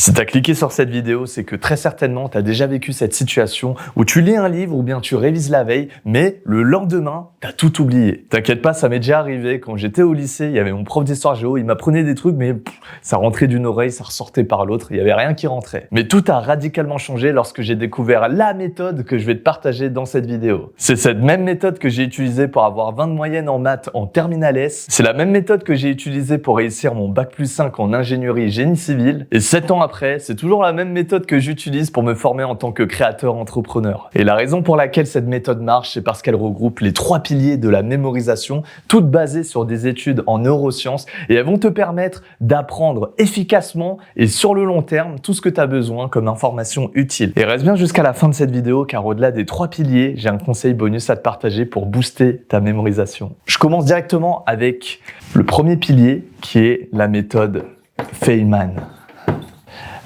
Si tu as cliqué sur cette vidéo, c'est que très certainement tu as déjà vécu cette situation où tu lis un livre ou bien tu révises la veille, mais le lendemain, tu as tout oublié. T'inquiète pas, ça m'est déjà arrivé. Quand j'étais au lycée, il y avait mon prof d'histoire géo, il m'apprenait des trucs, mais ça rentrait d'une oreille, ça ressortait par l'autre, il n'y avait rien qui rentrait. Mais tout a radicalement changé lorsque j'ai découvert la méthode que je vais te partager dans cette vidéo. C'est cette même méthode que j'ai utilisée pour avoir 20 de moyenne en maths en terminale S. C'est la même méthode que j'ai utilisée pour réussir mon bac+5 en ingénierie génie civil. Et 7 ans après, c'est toujours la même méthode que j'utilise pour me former en tant que créateur entrepreneur. Et la raison pour laquelle cette méthode marche, c'est parce qu'elle regroupe les 3 piliers de la mémorisation, toutes basées sur des études en neurosciences, et elles vont te permettre d'apprendre efficacement et sur le long terme tout ce que tu as besoin comme information utile. Et reste bien jusqu'à la fin de cette vidéo, car au-delà des 3 piliers, j'ai un conseil bonus à te partager pour booster ta mémorisation. Je commence directement avec le premier pilier qui est la méthode Feynman.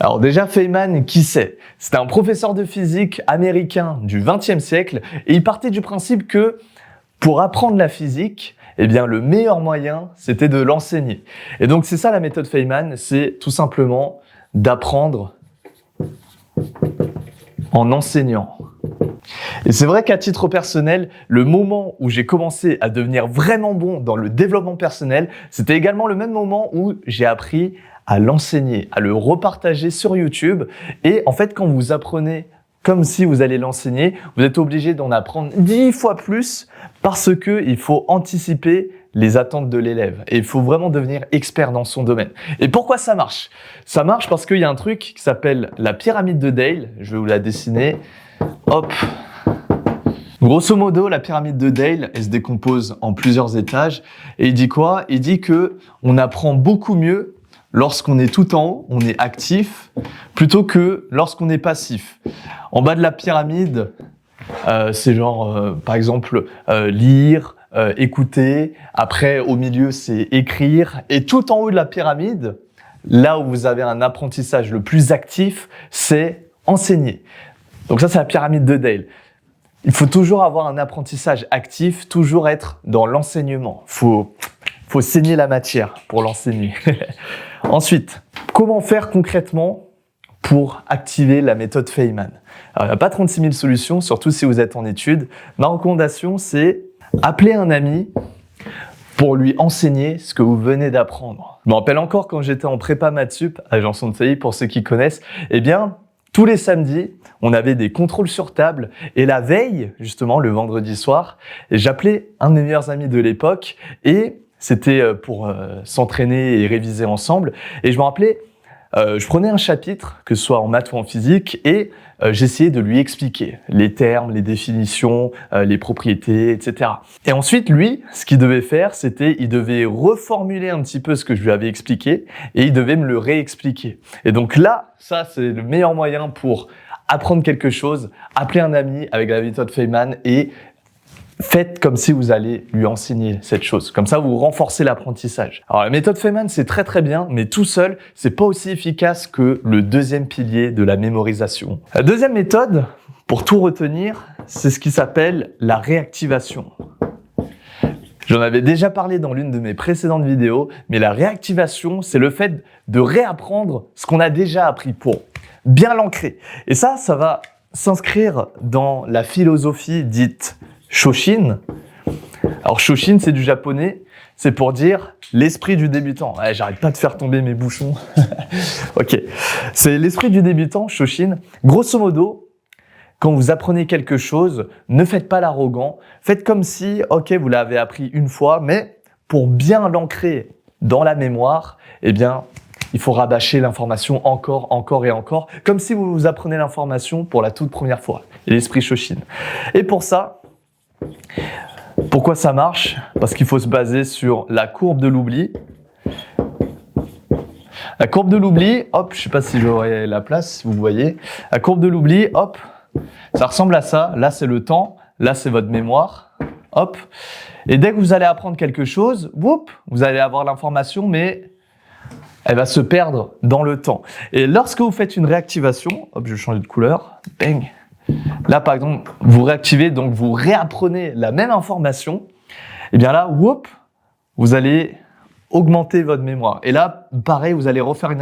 Alors déjà, Feynman, qui c'est? C'était un professeur de physique américain du XXe siècle et il partait du principe que pour apprendre la physique, eh bien, le meilleur moyen, c'était de l'enseigner. Et donc, c'est ça la méthode Feynman, c'est tout simplement d'apprendre en enseignant. Et c'est vrai qu'à titre personnel, le moment où j'ai commencé à devenir vraiment bon dans le développement personnel, c'était également le même moment où j'ai appris à l'enseigner, à le repartager sur YouTube. Et en fait, quand vous apprenez comme si vous allez l'enseigner, vous êtes obligé d'en apprendre 10 fois plus parce que il faut anticiper les attentes de l'élève. Et il faut vraiment devenir expert dans son domaine. Et pourquoi ça marche? Ça marche parce qu'il y a un truc qui s'appelle la pyramide de Dale. Je vais vous la dessiner. Hop. Grosso modo, la pyramide de Dale, elle se décompose en plusieurs étages. Et il dit quoi? Il dit que on apprend beaucoup mieux lorsqu'on est tout en haut, on est actif, plutôt que lorsqu'on est passif. En bas de la pyramide, c'est genre, par exemple, lire, écouter. Après, au milieu, c'est écrire. Et tout en haut de la pyramide, là où vous avez un apprentissage le plus actif, c'est enseigner. Donc ça, c'est la pyramide de Dale. Il faut toujours avoir un apprentissage actif, toujours être dans l'enseignement. Faut saigner la matière pour l'enseigner. Ensuite, comment faire concrètement pour activer la méthode Feynman? Alors, il n'y a pas 36 000 solutions, surtout si vous êtes en études. Ma recommandation, c'est appeler un ami pour lui enseigner ce que vous venez d'apprendre. Je me rappelle encore quand j'étais en prépa maths sup à Janson de Sailly, pour ceux qui connaissent, eh bien, tous les samedis, on avait des contrôles sur table et la veille, justement, le vendredi soir, j'appelais un de mes meilleurs amis de l'époque et c'était pour s'entraîner et réviser ensemble. Et je me rappelais, je prenais un chapitre, que ce soit en maths ou en physique, et j'essayais de lui expliquer les termes, les définitions, les propriétés, etc. Et ensuite, lui, ce qu'il devait faire, c'était il devait reformuler un petit peu ce que je lui avais expliqué et il devait me le réexpliquer. Et donc là, ça, c'est le meilleur moyen pour apprendre quelque chose, appeler un ami avec la méthode Feynman et faites comme si vous allez lui enseigner cette chose. Comme ça, vous renforcez l'apprentissage. Alors, la méthode Feynman, c'est très très bien, mais tout seul, c'est pas aussi efficace que le deuxième pilier de la mémorisation. La deuxième méthode, pour tout retenir, c'est ce qui s'appelle la réactivation. J'en avais déjà parlé dans l'une de mes précédentes vidéos, mais la réactivation, c'est le fait de réapprendre ce qu'on a déjà appris pour bien l'ancrer. Et ça va s'inscrire dans la philosophie dite Shoshin. Alors Shoshin, c'est du japonais, c'est pour dire l'esprit du débutant. Ouais, j'arrête pas de faire tomber mes bouchons. Ok, c'est l'esprit du débutant, Shoshin. Grosso modo, quand vous apprenez quelque chose, ne faites pas l'arrogant. Faites comme si, ok, vous l'avez appris une fois, mais pour bien l'ancrer dans la mémoire, eh bien, il faut rabâcher l'information encore et encore, comme si vous apprenez l'information pour la toute première fois. Et l'esprit Shoshin. Et pour ça, pourquoi ça marche? Parce qu'il faut se baser sur la courbe de l'oubli. La courbe de l'oubli, hop, je sais pas si j'aurai la place, si vous voyez. La courbe de l'oubli, hop, ça ressemble à ça. Là, c'est le temps. Là, c'est votre mémoire. Hop. Et dès que vous allez apprendre quelque chose, whoop, vous allez avoir l'information, mais elle va se perdre dans le temps. Et lorsque vous faites une réactivation, hop, je vais changer de couleur, bang. Là, par exemple, vous réactivez, donc vous réapprenez la même information. Et bien là, whoop, vous allez augmenter votre mémoire. Et là, pareil, vous allez refaire une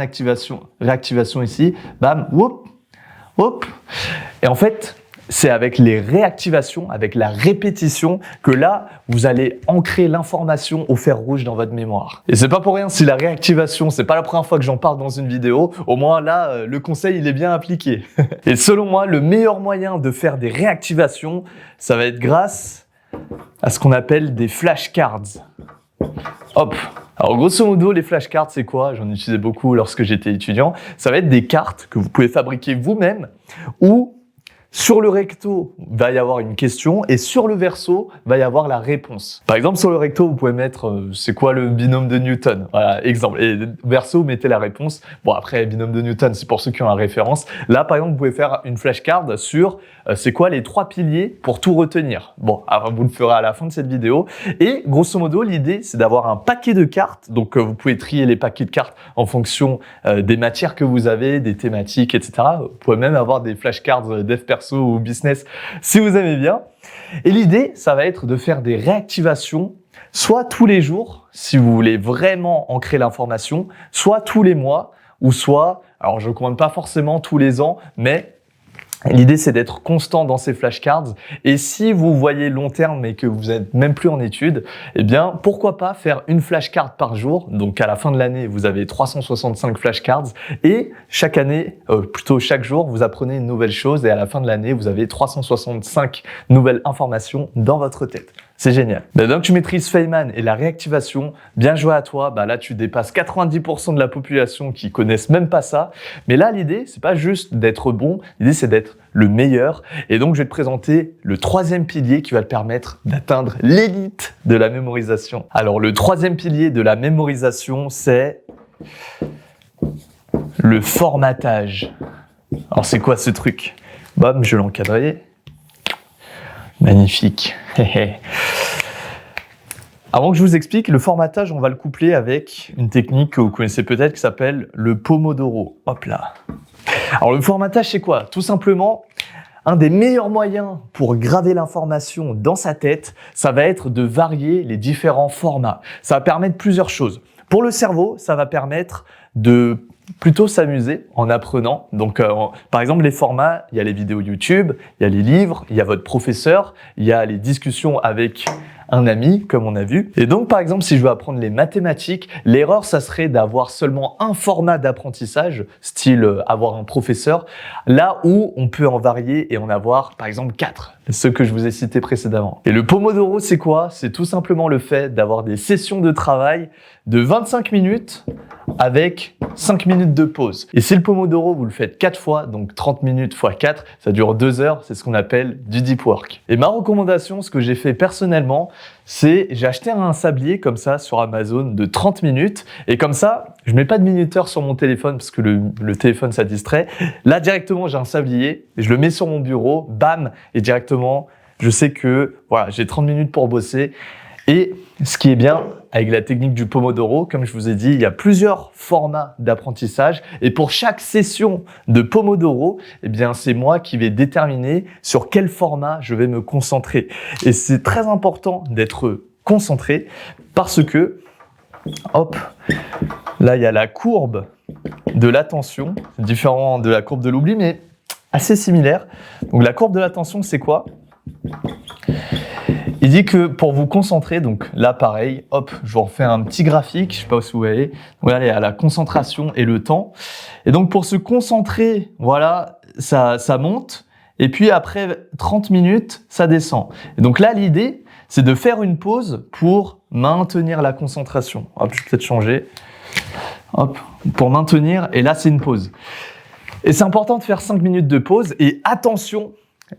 réactivation ici, bam, whoop, whoop. Et en fait, c'est avec les réactivations, avec la répétition, que là, vous allez ancrer l'information au fer rouge dans votre mémoire. Et c'est pas pour rien si la réactivation, c'est pas la première fois que j'en parle dans une vidéo, au moins là, le conseil, il est bien appliqué. Et selon moi, le meilleur moyen de faire des réactivations, ça va être grâce à ce qu'on appelle des flashcards. Hop. Alors grosso modo, les flashcards, c'est quoi? J'en utilisais beaucoup lorsque j'étais étudiant. Ça va être des cartes que vous pouvez fabriquer vous-même où sur le recto, va y avoir une question et sur le verso, va y avoir la réponse. Par exemple, sur le recto, vous pouvez mettre c'est quoi le binôme de Newton? Voilà, exemple. Et verso, vous mettez la réponse. Bon, après, binôme de Newton, c'est pour ceux qui ont la référence. Là, par exemple, vous pouvez faire une flashcard sur c'est quoi les 3 piliers pour tout retenir. Bon, alors, vous le ferez à la fin de cette vidéo. Et grosso modo, l'idée, c'est d'avoir un paquet de cartes. Donc, vous pouvez trier les paquets de cartes en fonction des matières que vous avez, des thématiques, etc. Vous pouvez même avoir des flashcards dev perso ou business si vous aimez bien. Et l'idée, ça va être de faire des réactivations soit tous les jours, si vous voulez vraiment ancrer l'information, soit tous les mois, ou soit, alors je ne recommande pas forcément tous les ans, mais l'idée, c'est d'être constant dans ces flashcards. Et si vous voyez long terme et que vous n'êtes même plus en études, eh bien, pourquoi pas faire une flashcard par jour. Donc, à la fin de l'année, vous avez 365 flashcards. Et chaque année, plutôt chaque jour, vous apprenez une nouvelle chose. Et à la fin de l'année, vous avez 365 nouvelles informations dans votre tête. C'est génial. Donc, tu maîtrises Feynman et la réactivation. Bien joué à toi. Là, tu dépasses 90% de la population qui connaissent même pas ça. Mais là, l'idée, c'est pas juste d'être bon. L'idée, c'est d'être le meilleur. Et donc, je vais te présenter le 3e pilier qui va te permettre d'atteindre l'élite de la mémorisation. Alors, le 3e pilier de la mémorisation, c'est le formatage. Alors, c'est quoi ce truc? Bam, je vais l'encadrer. Magnifique. Avant que je vous explique, le formatage, on va le coupler avec une technique que vous connaissez peut-être qui s'appelle le Pomodoro. Hop là. Alors le formatage, c'est quoi? Tout simplement, un des meilleurs moyens pour graver l'information dans sa tête, ça va être de varier les différents formats. Ça va permettre plusieurs choses. Pour le cerveau, ça va permettre de plutôt s'amuser en apprenant. Donc, par exemple, les formats, il y a les vidéos YouTube, il y a les livres, il y a votre professeur, il y a les discussions avec un ami, comme on a vu. Et donc, par exemple, si je veux apprendre les mathématiques, l'erreur, ça serait d'avoir seulement un format d'apprentissage, style avoir un professeur, là où on peut en varier et en avoir, par exemple, 4, ceux que je vous ai cités précédemment. Et le Pomodoro, c'est quoi? C'est tout simplement le fait d'avoir des sessions de travail de 25 minutes avec 5 minutes de pause. Et si le Pomodoro, vous le faites 4 fois, donc 30 minutes x 4, ça dure 2 heures, c'est ce qu'on appelle du deep work. Et ma recommandation, ce que j'ai fait personnellement, c'est j'ai acheté un sablier comme ça sur Amazon de 30 minutes et comme ça, je mets pas de minuteur sur mon téléphone parce que le téléphone ça distrait. Là directement, j'ai un sablier, je le mets sur mon bureau, bam, et directement, je sais que voilà, j'ai 30 minutes pour bosser. Et ce qui est bien avec la technique du Pomodoro, comme je vous ai dit, il y a plusieurs formats d'apprentissage et pour chaque session de Pomodoro, eh bien, c'est moi qui vais déterminer sur quel format je vais me concentrer. Et c'est très important d'être concentré parce que, hop, là, il y a la courbe de l'attention, différent de la courbe de l'oubli, mais assez similaire. Donc, la courbe de l'attention, c'est quoi ? Il dit que pour vous concentrer, donc là pareil, hop, je vous refais un petit graphique, je sais pas si vous voyez, voilà, il y a la concentration et le temps. Et donc pour se concentrer, voilà, ça monte, et puis après 30 minutes, ça descend. Et donc là, l'idée, c'est de faire une pause pour maintenir la concentration. Hop, je vais peut-être changer. Hop, pour maintenir, et là c'est une pause. Et c'est important de faire 5 minutes de pause, et attention,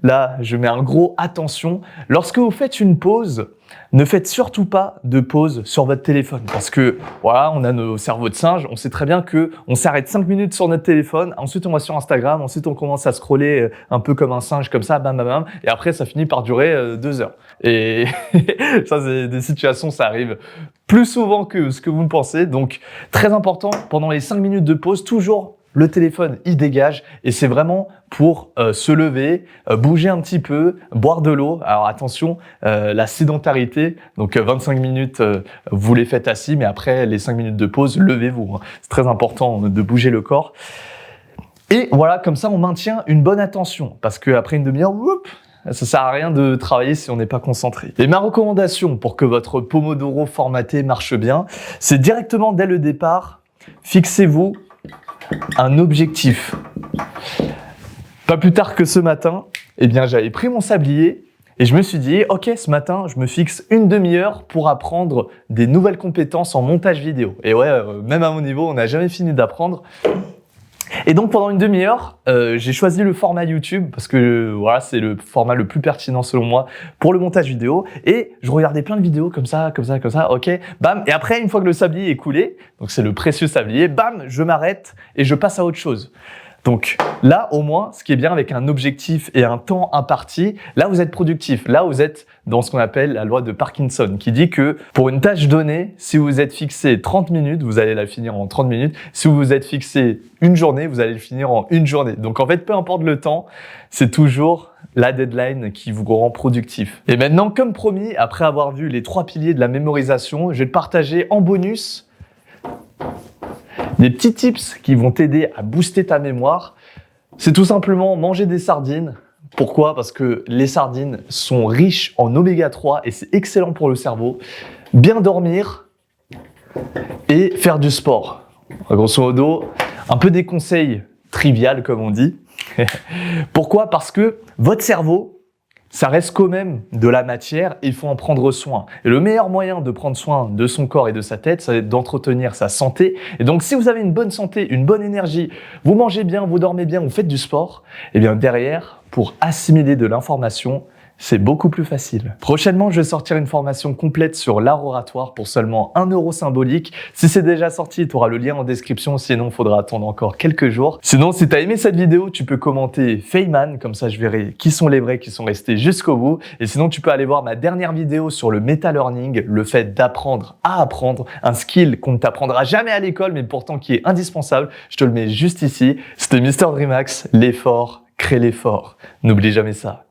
là, je mets un gros attention. Lorsque vous faites une pause, ne faites surtout pas de pause sur votre téléphone. Parce que, voilà, on a nos cerveaux de singe. On sait très bien que on s'arrête 5 minutes sur notre téléphone. Ensuite, on va sur Instagram. Ensuite, on commence à scroller un peu comme un singe, comme ça, bam, bam, bam. Et après, ça finit par durer 2 heures. Et ça, c'est des situations, ça arrive plus souvent que ce que vous ne pensez. Donc, très important, pendant les 5 minutes de pause, toujours le téléphone, il dégage et c'est vraiment pour se lever, bouger un petit peu, boire de l'eau. Alors attention, la sédentarité, donc 25 minutes, vous les faites assis, mais après les 5 minutes de pause, levez-vous. Hein. C'est très important de bouger le corps. Et voilà, comme ça, on maintient une bonne attention parce qu'après une demi-heure, ça sert à rien de travailler si on n'est pas concentré. Et ma recommandation pour que votre Pomodoro formaté marche bien, c'est directement dès le départ, fixez-vous un objectif. Pas plus tard que ce matin, eh bien, j'avais pris mon sablier et je me suis dit, ok, ce matin, je me fixe une demi-heure pour apprendre des nouvelles compétences en montage vidéo. Et ouais, même à mon niveau, on n'a jamais fini d'apprendre. Et donc pendant une demi-heure, j'ai choisi le format YouTube parce que voilà, c'est le format le plus pertinent selon moi pour le montage vidéo. Et je regardais plein de vidéos comme ça, ok, bam. Et après, une fois que le sablier est coulé, donc c'est le précieux sablier, bam, je m'arrête et je passe à autre chose. Donc là, au moins, ce qui est bien avec un objectif et un temps imparti, là, vous êtes productif. Là, vous êtes dans ce qu'on appelle la loi de Parkinson, qui dit que pour une tâche donnée, si vous vous êtes fixé 30 minutes, vous allez la finir en 30 minutes. Si vous vous êtes fixé une journée, vous allez le finir en une journée. Donc en fait, peu importe le temps, c'est toujours la deadline qui vous rend productif. Et maintenant, comme promis, après avoir vu les 3 piliers de la mémorisation, je vais te partager en bonus des petits tips qui vont t'aider à booster ta mémoire. C'est tout simplement manger des sardines. Pourquoi? Parce que les sardines sont riches en oméga 3 et c'est excellent pour le cerveau. Bien dormir et faire du sport. Grosso modo, un peu des conseils triviaux comme on dit. Pourquoi? Parce que votre cerveau, ça reste quand même de la matière et il faut en prendre soin. Et le meilleur moyen de prendre soin de son corps et de sa tête, c'est d'entretenir sa santé. Et donc, si vous avez une bonne santé, une bonne énergie, vous mangez bien, vous dormez bien, vous faites du sport, et bien derrière, pour assimiler de l'information, c'est beaucoup plus facile. Prochainement, je vais sortir une formation complète sur l'art oratoire pour seulement 1 € symbolique. Si c'est déjà sorti, tu auras le lien en description. Sinon, il faudra attendre encore quelques jours. Sinon, si tu as aimé cette vidéo, tu peux commenter Feynman. Comme ça, je verrai qui sont les vrais qui sont restés jusqu'au bout. Et sinon, tu peux aller voir ma dernière vidéo sur le meta-learning, le fait d'apprendre à apprendre, un skill qu'on ne t'apprendra jamais à l'école, mais pourtant qui est indispensable. Je te le mets juste ici. C'était Mr. Dreamax. L'effort crée l'effort. N'oublie jamais ça.